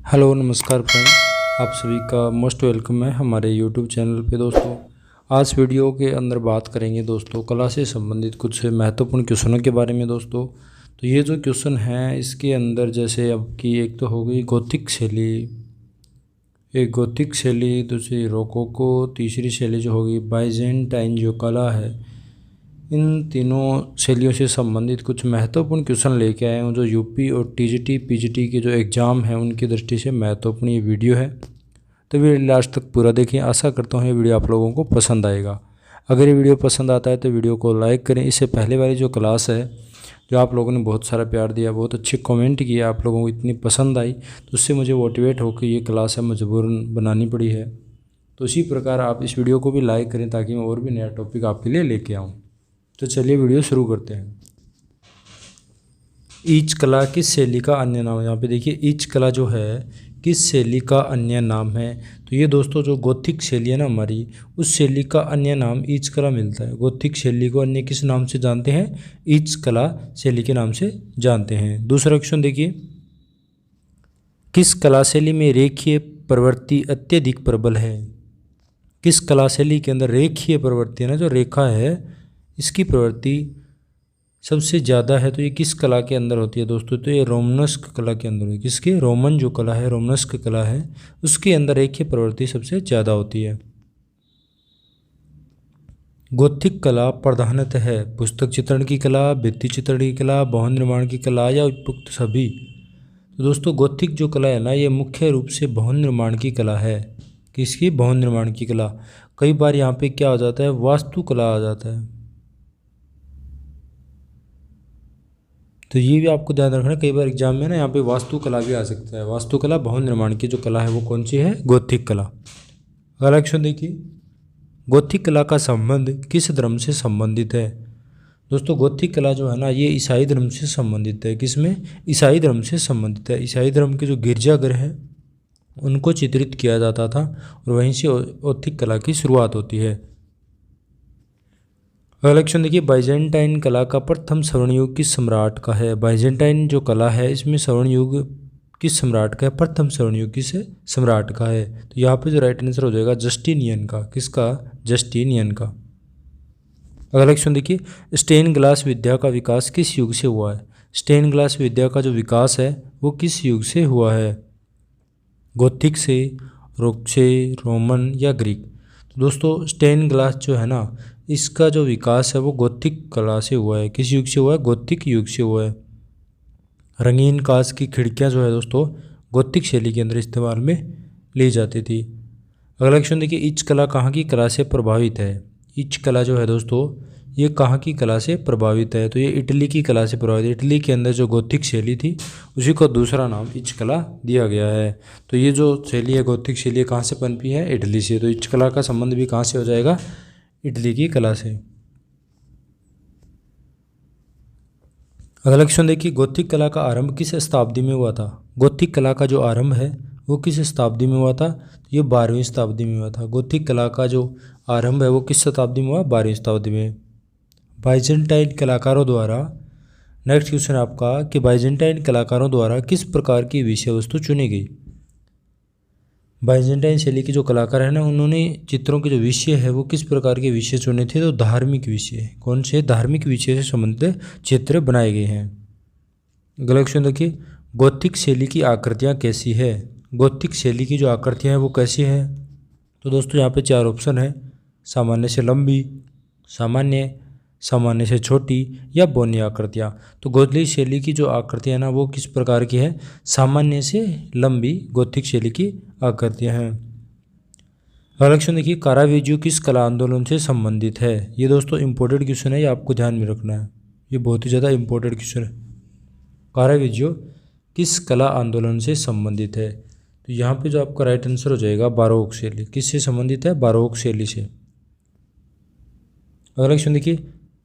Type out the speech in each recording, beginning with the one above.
Hello नमस्कार friend, आप सभी का मोस्ट वेलकम है हमारे यूट्यूब चैनल पे। दोस्तों आज वीडियो के अंदर बात करेंगे दोस्तों कला से संबंधित कुछ महत्वपूर्ण क्वेश्चनों के बारे में। दोस्तों तो ये जो क्वेश्चन हैं इसके अंदर जैसे अब की एक तो हो गई गोथिक शैली, एक गोथिक शैली, दूसरी रोकोको, तीसरी शैली जो होगी बाइजेंटाइन जो कला है। इन तीनों शैलियों से संबंधित कुछ महत्वपूर्ण क्वेश्चन लेके आए हूँ जो यूपी और टीजीटी पीजीटी के जो एग्ज़ाम हैं उनकी दृष्टि से महत्वपूर्ण ये वीडियो है। तो वीडियो लास्ट तक पूरा देखें, आशा करता हूँ ये वीडियो आप लोगों को पसंद आएगा। अगर ये वीडियो पसंद आता है तो वीडियो को लाइक करें। इससे पहले वाली जो क्लास है जो आप लोगों ने बहुत सारा प्यार दिया, बहुत अच्छे कमेंट किए, आप लोगों को इतनी पसंद आई तो उससे मुझे मोटिवेट होकर ये क्लास है मजबूरन बनानी पड़ी है। तो इसी प्रकार आप इस वीडियो को भी लाइक करें ताकि मैं और भी नया टॉपिक आपके लिए लेके आऊँ। तो चलिए वीडियो शुरू करते हैं। ईच कला किस शैली का अन्य नाम है? यहाँ पे देखिए ईच कला जो है किस शैली का अन्य नाम है। तो ये दोस्तों जो गोथिक शैली है ना हमारी, उस शैली का अन्य नाम ईच कला मिलता है। गोथिक शैली को अन्य किस नाम से जानते हैं? ईच कला शैली के नाम से जानते हैं। दूसरा क्वेश्चन देखिए, किस कला शैली में रेखीय प्रवृत्ति अत्यधिक प्रबल है? किस कला शैली के अंदर रेखीय प्रवृत्ति है ना, जो रेखा है इसकी प्रवृत्ति सबसे ज़्यादा है? तो ये किस कला के अंदर होती है दोस्तों? तो ये रोमनस्क कला के अंदर है। किसके? रोमन जो कला है, रोमनस्क कला है, उसके अंदर रेखीय प्रवृत्ति सबसे ज़्यादा होती है। गोथिक कला प्रधानतः है पुस्तक चित्रण की कला, भित्ति चित्रण की कला, भवन निर्माण की कला या उपयुक्त सभी? तो दोस्तों गोथिक जो कला है ना ये मुख्य रूप से भवन निर्माण की कला है। किसकी? भवन निर्माण की कला। कई बार यहाँ पे क्या हो जाता है, वास्तुकला आ जाता है, तो ये भी आपको ध्यान रखना। कई बार एग्जाम में ना यहाँ पे वास्तुकला भी आ सकता है। वास्तुकला भवन निर्माण की जो कला है वो कौन सी है? गोथिक कला। अगला क्वेश्चन देखिए, गोथिक कला का संबंध किस धर्म से संबंधित है? दोस्तों गोथिक कला जो है ना ये ईसाई धर्म से संबंधित है। किसमें? ईसाई धर्म से संबंधित है। ईसाई धर्म के जो गिरजाघर है उनको चित्रित किया जाता था और वहीं से गोथिक कला की शुरुआत होती है। अगला क्वेश्चन देखिए, बाइजेंटाइन कला का प्रथम स्वर्ण युग किस सम्राट का है? बाइजेंटाइन जो कला है इसमें स्वर्ण युग किस सम्राट का है? प्रथम स्वर्ण युग किस सम्राट का है? तो यहाँ पे जो राइट आंसर हो जाएगा जस्टिनियन का। किसका? जस्टिनियन का। अगला क्वेश्चन देखिए, स्टेन ग्लास विद्या का विकास किस युग से हुआ है? स्टेन ग्लास विद्या का जो विकास है वो किस युग से हुआ है? गोथिक से, रोक से, रोमन या ग्रीक? तो दोस्तों स्टेन ग्लास जो है ना इसका जो विकास है वो गोथिक कला से हुआ है। किस युग से हुआ है? गोथिक युग से हुआ है। रंगीन कांच की खिड़कियां जो है दोस्तों गोथिक शैली के अंदर इस्तेमाल में ली जाती थी। अगला क्वेश्चन देखिए, ईच कला कहाँ की कला से प्रभावित है? ईच कला जो है दोस्तों ये कहाँ की कला से प्रभावित है? तो ये इटली की कला से प्रभावित है। इटली के अंदर जो गोथिक शैली थी उसी को दूसरा नाम ईच कला दिया गया है। तो ये जो शैली है गोथिक शैली कहाँ से पनपी है? इटली से। तो ईच कला का संबंध भी कहाँ से हो जाएगा? इटली की कला से। अगला क्वेश्चन देखिए, गोथिक कला का आरंभ किस शताब्दी में हुआ था? गोथिक कला का जो आरंभ है वो किस शताब्दी में हुआ था? ये 12वीं शताब्दी में हुआ था। गोथिक कला का जो आरंभ है वो किस शताब्दी में हुआ? 12वीं शताब्दी में। बाइजेंटाइन कलाकारों द्वारा, नेक्स्ट क्वेश्चन आपका कि बाइजेंटाइन कलाकारों द्वारा किस प्रकार की विषय वस्तु चुनी गई? बाइजेंटाइन शैली के जो कलाकार हैं ना उन्होंने चित्रों के जो विषय है वो किस प्रकार के विषय चुने थे? तो धार्मिक विषय। कौन से? धार्मिक विषय से संबंधित चित्र बनाए गए हैं। अगला क्वेश्चन देखिए, गोथिक शैली की आकृतियाँ कैसी है? गोथिक शैली की जो आकृतियाँ हैं वो कैसी है? तो दोस्तों यहाँ पे 4 ऑप्शन है, सामान्य से लंबी, सामान्य, सामान्य से छोटी या बौनी आकृतियाँ। तो गोथिक शैली की जो आकृतियाँ ना वो किस प्रकार की है? सामान्य से लंबी गोथिक शैली की आकृतियाँ हैं। अगला क्वेश्चन देखिए, कारावेजियो किस कला आंदोलन से संबंधित है? ये दोस्तों इंपॉर्टेंट क्वेश्चन है, ये आपको ध्यान में रखना है, ये बहुत ही ज़्यादा इंपॉर्टेंट क्वेश्चन है। कारावेजियो किस कला आंदोलन से संबंधित है? तो यहाँ पे जो आपका राइट आंसर हो जाएगा बारोक शैली। किससे संबंधित है? बारोक शैली से। अगला क्वेश्चन देखिए,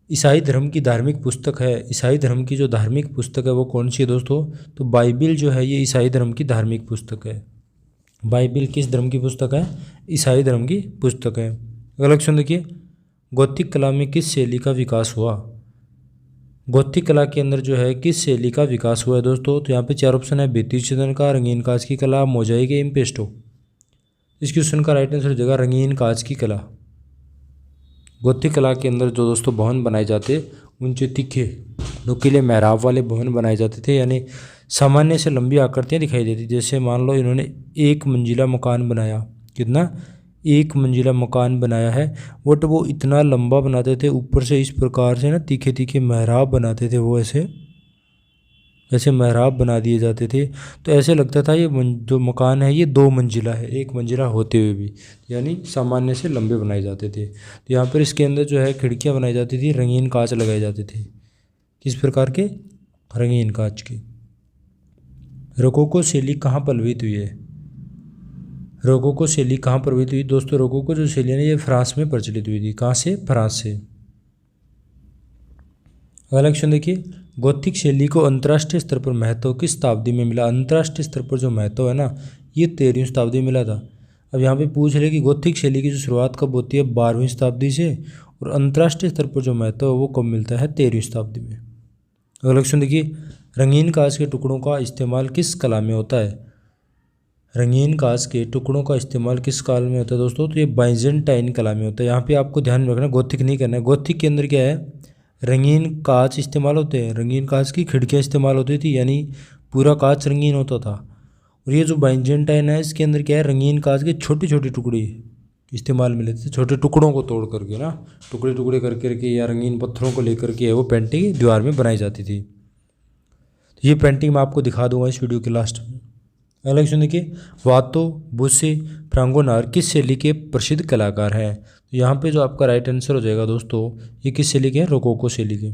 ईसाई धर्म की धार्मिक पुस्तक है। ईसाई धर्म की जो धार्मिक पुस्तक है वो कौन सी है दोस्तों? तो बाइबिल जो है ये ईसाई धर्म की धार्मिक पुस्तक है। बाइबिल किस धर्म की पुस्तक है? ईसाई धर्म की पुस्तक है। अगला क्वेश्चन देखिए, गोथिक कला में किस शैली का विकास हुआ? गौथिक कला के अंदर जो है किस शैली का विकास हुआ है दोस्तों? तो यहाँ पे 4 ऑप्शन है, भित्ति चित्रण का, रंगीन कांच की कला, मोजाइक, इम्पेस्टो। इस क्वेश्चन का राइट आंसर हो जाएगा रंगीन कांच की कला। गौथिक कला के अंदर जो दोस्तों भवन बनाए जाते ऊंचे तीखे नुकीले मेहराब वाले भवन बनाए जाते थे, यानी सामान्य से लंबी आकृतियाँ दिखाई देती। जैसे मान लो इन्होंने एक मंजिला मकान बनाया, कितना, एक मंजिला मकान बनाया है, बट वो इतना लंबा बनाते थे, ऊपर से इस प्रकार से ना तीखे तीखे मेहराब बनाते थे, वो ऐसे मेहराब बना दिए जाते थे। तो ऐसे लगता था ये जो मकान है ये 2 मंजिला है, 1 मंजिला होते हुए भी, यानी सामान्य से लंबे बनाए जाते थे। तो यहाँ पर इसके अंदर जो है खिड़कियाँ बनाई जाती थी, रंगीन कांच लगाए जाते थे। किस प्रकार के? रंगीन कांच के। रोकोको शैली कहाँ पल्लवित हुई है? रोकोको शैली कहाँ प्रभावित हुई दोस्तों? रोकोको जो शैली है ये फ्रांस में प्रचलित हुई थी। कहाँ से? फ्रांस से। अगला क्वेश्चन देखिए, गौथिक शैली को अंतर्राष्ट्रीय स्तर पर महत्व किस शताब्दी में मिला? अंतर्राष्ट्रीय स्तर पर जो महत्व है ना, ये 13वीं शताब्दी में मिला था। अब यहाँ पे पूछ रहे कि गौथिक शैली की जो शुरुआत कब होती है? 12वीं शताब्दी से, और अंतर्राष्ट्रीय स्तर पर जो महत्व है वो कब मिलता है? 13वीं शताब्दी में। अगला क्वेश्चन देखिए, रंगीन कांच के टुकड़ों का इस्तेमाल किस कला में होता है? रंगीन कांच के टुकड़ों का इस्तेमाल किस काल में होता है दोस्तों? तो ये बाइजेंटाइन कला में होता है। यहाँ पे आपको ध्यान में रखना, गौथिक नहीं करना है। गौथिक के अंदर क्या है? रंगीन कांच इस्तेमाल होते हैं, रंगीन कांच की खिड़कियाँ इस्तेमाल होती थी, यानी पूरा कांच रंगीन होता था। और ये जो बाइजेंटाइन है इसके अंदर क्या है? रंगीन कांच के छोटे छोटे टुकड़े इस्तेमाल में लेते थे, छोटे टुकड़ों को तोड़ करके ना, टुकड़े टुकड़े करके या रंगीन पत्थरों को लेकर के वो पेंटिंग दीवार में बनाई जाती थी। तो ये पेंटिंग मैं आपको दिखा दूंगा इस वीडियो के लास्ट में। अगला क्वेश्चन देखिए, वातो बुस्से फ्रांगोनार किस शैली के प्रसिद्ध कलाकार हैं? तो यहाँ पे जो आपका राइट आंसर हो जाएगा दोस्तों, ये किस शैली के हैं? रोकोको शैली के।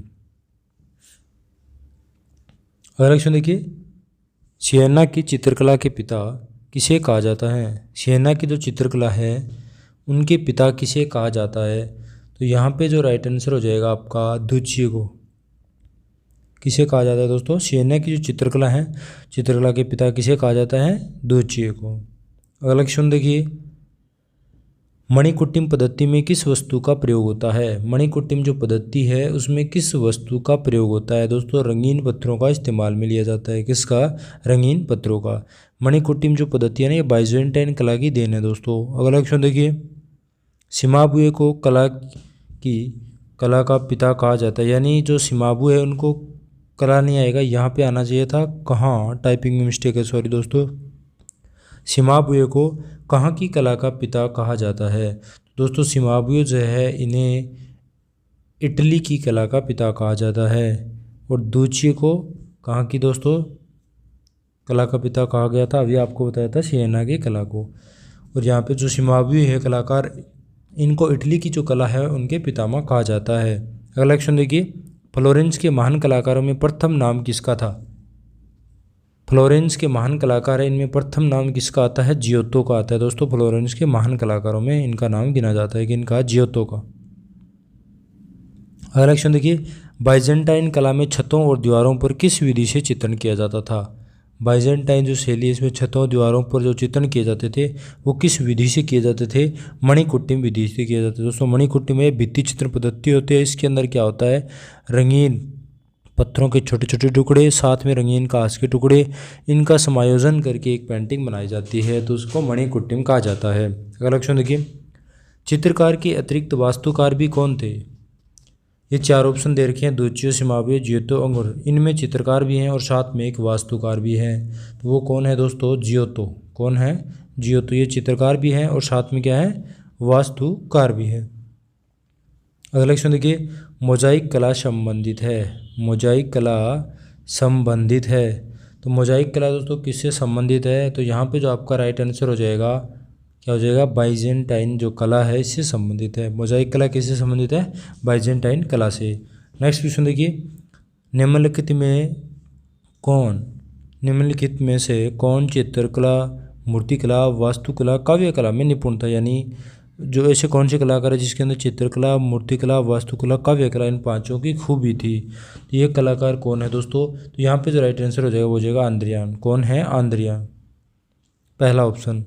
अगला क्वेश्चन देखिए, सियन्ना की चित्रकला के पिता किसे कहा जाता है? सियन्ना की जो चित्रकला है उनके पिता किसे कहा जाता है? तो यहाँ पे जो राइट आंसर हो जाएगा आपका दुचियो को। किसे कहा जाता है दोस्तों? सियन्ना की जो चित्रकला है, चित्रकला के पिता किसे कहा जाता है? दुचियो को। अगला क्वेश्चन देखिए, मणिकुट्टिम पद्धति में किस वस्तु का प्रयोग होता है? मणिकुट्टिम जो पद्धति है उसमें किस वस्तु का प्रयोग होता है दोस्तों? रंगीन पत्थरों का इस्तेमाल में लिया जाता है। किसका? रंगीन पत्थरों का। मणिकुट्टिम जो पद्धति है ना, ये बाइजेंटाइन कला की देन है दोस्तों। अगला क्वेश्चन देखिए, सिमाबुए को कला का पिता कहा जाता है, यानी जो सिमाबुए है उनको कला नहीं आएगा, यहाँ पे आना चाहिए था कहाँ, टाइपिंग में मिस्टेक है, सॉरी दोस्तों। सिमाबुए को कहाँ की कला का पिता कहा जाता है? दोस्तों सिमाबुए जो है इन्हें इटली की कला का पिता कहा जाता है, और दुचियो को कहाँ की दोस्तों कला का पिता कहा गया था? अभी आपको बताया था सियन्ना की कला को। और यहाँ पे जो सिमाबुए है कलाकार, इनको इटली की जो कला है उनके पितामह कहा जाता है। अगला क्वेश्चन देखिए, फ्लोरेंस के महान कलाकारों में प्रथम नाम किसका था? फ्लोरेंस के महान कलाकार है, इनमें प्रथम नाम किसका आता है? जियोतो का आता है दोस्तों। फ्लोरेंस के महान कलाकारों में इनका नाम गिना जाता है कि इनका जियोतो का। अगला क्वेश्चन देखिए, बाइजेंटाइन कला में छतों और दीवारों पर किस विधि से चित्रण किया जाता था? बाइजेंटाइन जो शैली है इसमें छतों दीवारों पर जो चित्रण किए जाते थे वो किस विधि से किए जाते थे? मणिकुट्टिम विधि से किए जाते थे दोस्तों। मणिकुट्टिम में भित्ति चित्रण पद्धति होती है, इसके अंदर क्या होता है? रंगीन पत्थरों के छोटे छोटे टुकड़े, साथ में रंगीन कांच के टुकड़े, इनका समायोजन करके एक पेंटिंग बनाई जाती है, तो उसको मणिकुट्टिम कहा जाता है। अगला क्वेश्चन देखिए, चित्रकार के अतिरिक्त वास्तुकार भी कौन थे? ये 4 ऑप्शन दे रखे हैं, दुचियो, सिमाबुए, जियोतो, अंगुर। इनमें चित्रकार भी हैं और साथ में एक वास्तुकार भी है, तो वो कौन है दोस्तों? जियोतो। कौन है? जियोतो। ये चित्रकार भी हैं और साथ में क्या है? वास्तुकार भी है। अगला क्वेश्चन देखिए, मोजाइक कला संबंधित है। मोजाइक कला संबंधित है, तो मोजाइक कला दोस्तों किससे संबंधित है? तो यहाँ पे जो आपका राइट आंसर हो जाएगा, क्या हो जाएगा? बाइजेंटाइन जो कला है इससे संबंधित है। मोजाइक कला किससे संबंधित है? बाइजेंटाइन कला से। नेक्स्ट क्वेश्चन देखिए, निम्नलिखित में से कौन चित्रकला, मूर्तिकला, वास्तुकला, काव्य कला में निपुण था? यानी जो ऐसे कौन से कलाकार है जिसके अंदर चित्रकला, मूर्तिकला, वास्तुकला, काव्य कला इन पांचों की खूबी थी? तो ये कलाकार कौन है दोस्तों? तो यहाँ पे जो राइट आंसर हो जाएगा वो हो जाएगा आंद्रियान। कौन है? आंद्रियान, पहला ऑप्शन।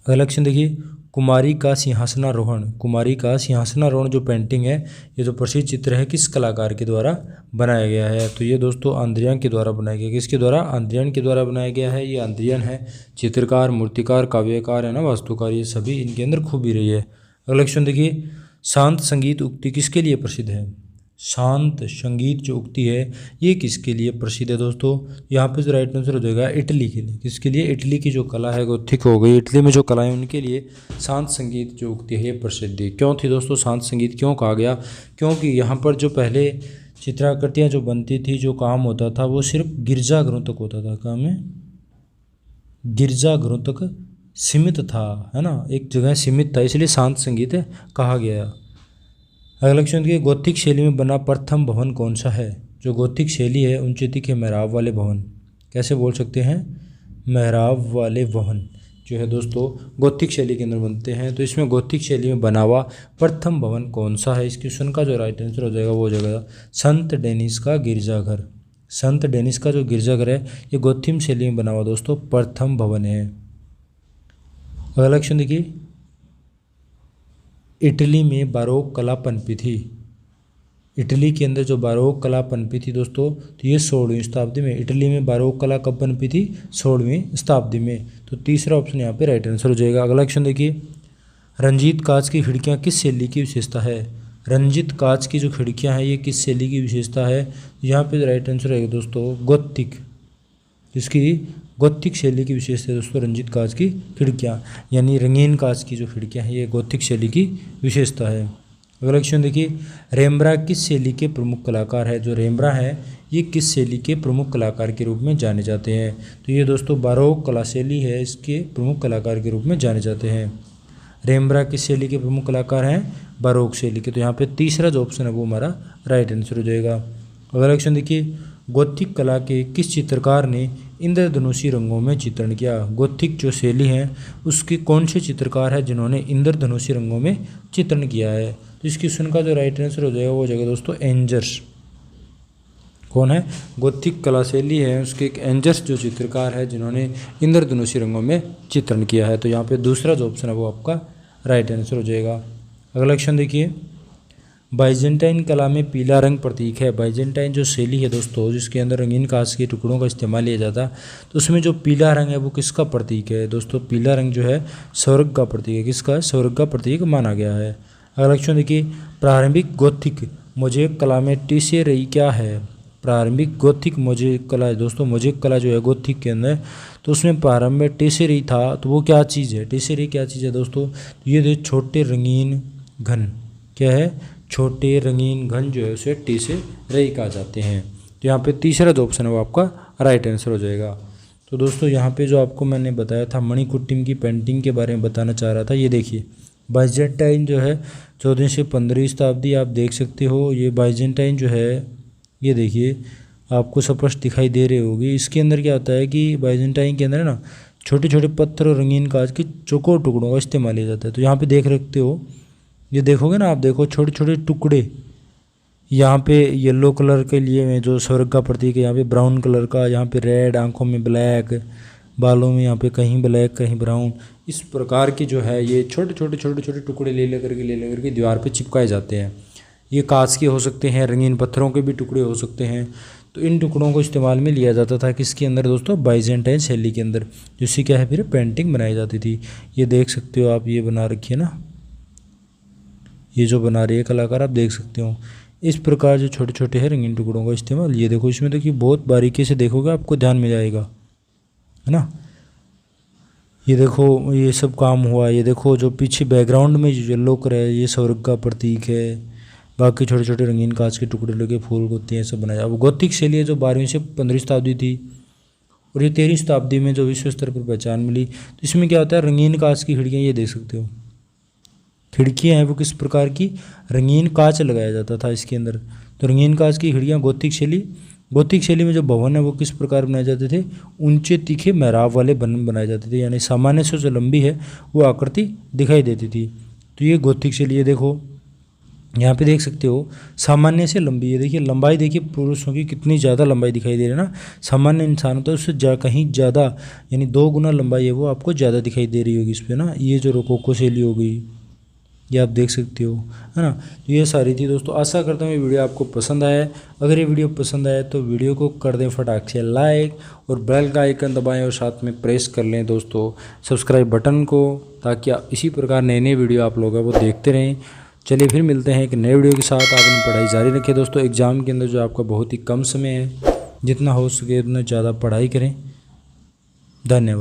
अगला क्वेश्चन देखिए, कुमारी का सिंहासनारोहण, कुमारी का सिंहासनारोहण जो पेंटिंग है ये जो प्रसिद्ध चित्र है किस कलाकार के द्वारा बनाया गया है? तो ये दोस्तों आंद्रियान के द्वारा बनाया गया। किसके द्वारा? आंद्रियान के द्वारा बनाया गया है। ये आंद्रियान है चित्रकार, मूर्तिकार, काव्यकार है ना, वास्तुकार, ये सभी इनके अंदर खूबी रही है। अगला क्वेश्चन देखिए, शांत संगीत उक्ति किसके लिए प्रसिद्ध है? शांत संगीत जो उक्ति है ये किसके लिए प्रसिद्ध है दोस्तों? यहाँ पे जो राइट आंसर हो जाएगा इटली के लिए। किसके लिए? इटली की जो कला है गोथिक हो गई, इटली में जो कला है उनके लिए शांत संगीत जो उक्ति है ये प्रसिद्ध है। क्यों थी दोस्तों शांत संगीत क्यों कहा गया? क्योंकि यहाँ पर जो पहले चित्राकृतियाँ जो बनती थी, जो काम होता था वो सिर्फ गिरजाघरों तक होता था। काम है गिरजाघरों तक सीमित था, है ना, एक जगह सीमित था, इसलिए शांत संगीत कहा गया। अगला क्वेश्चन देखिए, गोथिक शैली में बना प्रथम भवन कौन सा है? जो गोथिक शैली है ऊंचे तीखे मेहराब वाले भवन, कैसे बोल सकते हैं? मेहराब वाले भवन जो है दोस्तों गोथिक शैली के अंदर बनते हैं। तो इसमें गोथिक शैली में बना हुआ प्रथम भवन कौन सा है? इस क्वेश्चन का जो राइट आंसर हो जाएगा वो हो जाएगा संत डेनिस का गिरजाघर। संत डेनिस का जो गिरजाघर है ये गोथिक शैली में बना हुआ दोस्तों प्रथम भवन है। अगला क्वेश्चन देखिए, इटली में बारोक कला पनपी थी। इटली के अंदर जो बारोक कला पनपी थी दोस्तों तो ये 16वीं शताब्दी में। इटली में बारोक कला कब पनपी थी? 16वीं शताब्दी में। तो तीसरा ऑप्शन यहाँ पे राइट आंसर हो जाएगा। अगला क्वेश्चन देखिए, रंजीत कांच की खिड़कियाँ किस शैली की विशेषता है? रंजीत कांच की जो खिड़कियाँ हैं ये किस शैली की विशेषता है? यहाँ पे राइट आंसर रहेगा दोस्तों गोथिक। इसकी गोथिक शैली की विशेषता है दोस्तों रंजीत कांच की खिड़कियाँ, यानी रंगीन कांच की जो खिड़कियाँ हैं ये गोथिक शैली की विशेषता है। अगला क्वेश्चन देखिए, रेम्ब्रा किस शैली के प्रमुख कलाकार है? जो रेम्ब्रा है ये किस शैली के प्रमुख कलाकार के रूप में जाने जाते हैं? तो ये दोस्तों बारोक कला शैली है, इसके प्रमुख कलाकार के रूप में जाने जाते हैं। रेम्ब्रा किस शैली के प्रमुख कलाकार हैं? बारोक शैली के। तो यहाँ पे तीसरा जो ऑप्शन है वो हमारा राइट आंसर हो जाएगा। अगला क्वेश्चन देखिए, गोथिक कला के किस चित्रकार ने इंद्रधनुषी रंगों में चित्रण किया? गोथिक जो शैली है उसके कौन से चित्रकार है जिन्होंने इंद्रधनुषी रंगों में चित्रण किया है? तो इस क्वेश्चन का जो राइट आंसर हो जाएगा वो हो जाएगा दोस्तों एंजर्स। कौन है? गोथिक कला शैली है उसके एक एंजर्स जो चित्रकार है जिन्होंने इंद्रधनुषी रंगों में चित्रण किया है। तो यहाँ पे दूसरा जो ऑप्शन है वो आपका राइट आंसर हो जाएगा। अगला क्वेश्चन देखिए, बाइजेंटाइन कला में पीला रंग प्रतीक है। बाइजेंटाइन जो शैली है दोस्तों जिसके अंदर रंगीन कांच के टुकड़ों का इस्तेमाल किया जाता तो उसमें जो पीला रंग है वो किसका प्रतीक है? दोस्तों पीला रंग जो है स्वर्ग का प्रतीक है। किसका? स्वर्ग का प्रतीक माना गया है। अगला क्वेश्चन देखिए, प्रारंभिक गोथिक मोज़ेक कला में टेसेरई क्या है? प्रारंभिक गोथिक मोज़ेक कला है दोस्तों, मोज़ेक कला जो है गोथिक के अंदर तो उसमें प्रारंभ में टेसेरई था। तो वो क्या चीज़ है? टेसेरई क्या चीज़ है दोस्तों? ये छोटे रंगीन घन, क्या है? छोटे रंगीन घन जो है उसे टेसेरई कहा जाते हैं। तो यहाँ पे तीसरा जो ऑप्शन है वो आपका राइट आंसर हो जाएगा। तो दोस्तों यहाँ पे जो आपको मैंने बताया था मणिकुट्टिम की पेंटिंग के बारे में बताना चाह रहा था, ये देखिए बाइजेंटाइन जो है 14वीं से 15वीं शताब्दी आप देख सकते हो। ये बाइजेंटाइन जो है ये देखिए आपको स्पष्ट दिखाई दे रही होगी। इसके अंदर क्या होता है कि बाइजेंटाइन के अंदर है ना छोटे छोटे पत्थर और रंगीन कांच के चौकोर टुकड़ों का इस्तेमाल किया जाता है। तो यहाँ पे देख रखते हो, ये देखोगे ना आप, देखो छोटे छोटे टुकड़े यहाँ पे येलो कलर के लिए में जो स्वर्ग का प्रतीक है, यहाँ पे ब्राउन कलर का, यहाँ पे रेड, आंखों में ब्लैक, बालों में यहाँ पे कहीं ब्लैक कहीं ब्राउन, इस प्रकार की जो है ये छोटे छोटे टुकड़े ले लेकर के दीवार पे चिपकाए जाते हैं। ये कांच के हो सकते हैं, रंगीन पत्थरों के भी टुकड़े हो सकते हैं। तो इन टुकड़ों को इस्तेमाल में लिया जाता था किसके अंदर दोस्तों? बाइजेंटाइन शैली के अंदर, जिससे क्या है फिर पेंटिंग बनाई जाती थी। ये देख सकते हो आप, ये बना रखी है ना, ये जो बना रही है कलाकार आप देख सकते हो। इस प्रकार जो छोटे छोटे हैं रंगीन टुकड़ों का इस्तेमाल, ये देखो इसमें देखिए बहुत बारीकी से देखोगे आपको ध्यान में जाएगा, है ना। ये देखो ये सब काम हुआ, ये देखो जो पीछे बैकग्राउंड में जो येलो कलर है ये स्वर्ग का प्रतीक है। बाकी छोटे छोटे रंगीन कांच के टुकड़े लगे, फूल होते हैं, सब बनाया। अब गोथिक शैली जो 12वीं से 15वीं शताब्दी थी और ये 13वीं शताब्दी में जो विश्व स्तर पर पहचान मिली। तो इसमें क्या होता है, रंगीन कांच की खिड़कियाँ, ये देख सकते हो खिड़कियाँ हैं वो किस प्रकार की? रंगीन कांच लगाया जाता था इसके अंदर। तो रंगीन कांच की खिड़कियाँ गोथिक शैली में जो भवन है वो किस प्रकार बनाए जाते थे? ऊंचे तीखे मेहराब वाले बनाए जाते थे, यानी सामान्य से जो लंबी है वो आकृति दिखाई देती थी। तो ये गोथिक शैली, देखो यहाँ पे देख सकते हो सामान्य से लंबी है। देखिए लंबाई, देखिए पुरुषों की कितनी ज़्यादा लंबाई दिखाई दे रही है ना। सामान्य इंसान होता है उससे कहीं ज़्यादा, यानी 2 गुना लंबाई है वो आपको ज़्यादा दिखाई दे रही होगी इस पर ना। ये जो रोकोको शैली हो गई, ये आप देख सकते हो, है ना। तो ये सारी थी दोस्तों। आशा करता हूँ ये वीडियो आपको पसंद आया। अगर ये वीडियो पसंद आए तो वीडियो को कर दें फटाक से लाइक और बेल का आइकन दबाएं और साथ में प्रेस कर लें दोस्तों सब्सक्राइब बटन को, ताकि इसी प्रकार नए नए वीडियो आप लोग हैं वो देखते रहें। चलिए फिर मिलते हैं एक नए वीडियो के साथ। आप अपनी पढ़ाई जारी रखें दोस्तों। एग्ज़ाम के अंदर जो आपका बहुत ही कम समय है, जितना हो सके उतना ज़्यादा पढ़ाई करें। धन्यवाद।